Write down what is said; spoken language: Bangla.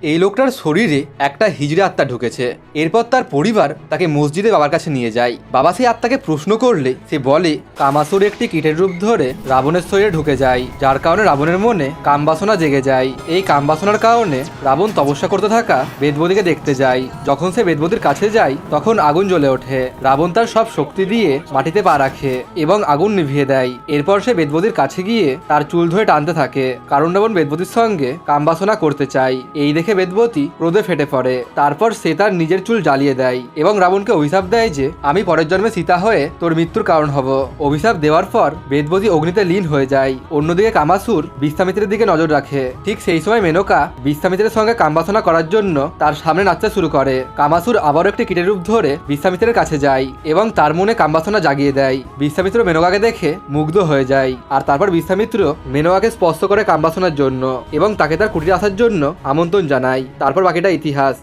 এই লোকটার শরীরে একটা হিজড়ে আত্মা ঢুকেছে। এরপর তার পরিবার তাকে মসজিদে বাবার কাছে নিয়ে যায়। বাবা সেই আত্মাকে প্রশ্ন করলে সে বলে কামাসুর একটি কীটের রূপ ধরে রাবণের শরীরে ঢুকে যায়, যার কারণে রাবণের মনে কামবাসনা জেগে যায়। এই কামবাসনার কারণে রাবণ তপস্যা করতে থাকা বেদবতীকে দেখতে যায়। যখন সে বেদবতীর কাছে যায় তখন আগুন জ্বলে ওঠে। রাবণ তার সব শক্তি দিয়ে মাটিতে পা রাখে এবং আগুন নিভিয়ে দেয়। এরপর সে বেদবতীর কাছে গিয়ে তার চুল ধরে টানতে থাকে, কারণ রাবণ বেদবতীর সঙ্গে কামবাসনা করতে চায়। এই দেখে বেদবতী ক্রোধে ফেটে পড়ে। তারপর সে তার নিজের চুল জ্বালিয়ে দেয় এবং রাবণকে অভিশাপ দেয় যে আমি পরের জন্মে সীতা হয়ে তোর মৃত্যুর কারণ হব। অভিশাপ দেওয়ার পর বেদবতী অগ্নিতে লীন হয়ে যায়। অন্যদিকে কামাসুর বিশ্বামিত্রের দিকে নজর রাখে। ঠিক সেই সময় মেনকা বিশ্বামিত্রের সঙ্গে কামবাসনা করার জন্য তার সামনে নাচতে শুরু করে। কামাসুর আবারও একটি কীটের রূপ ধরে বিশ্বামিত্রের কাছে যায় এবং তার মনে কামবাসনা জাগিয়ে দেয়। বিশ্বামিত্র মেনকাকে দেখে মুগ্ধ হয়ে যায়, আর তারপর বিশ্বামিত্র মেনকাকে স্পর্শ করে কামবাসনার জন্য এবং তাকে তার কুটিরে আসার জন্য আমন্ত্রণ জানায়। তারপর বাকিটা ইতিহাস।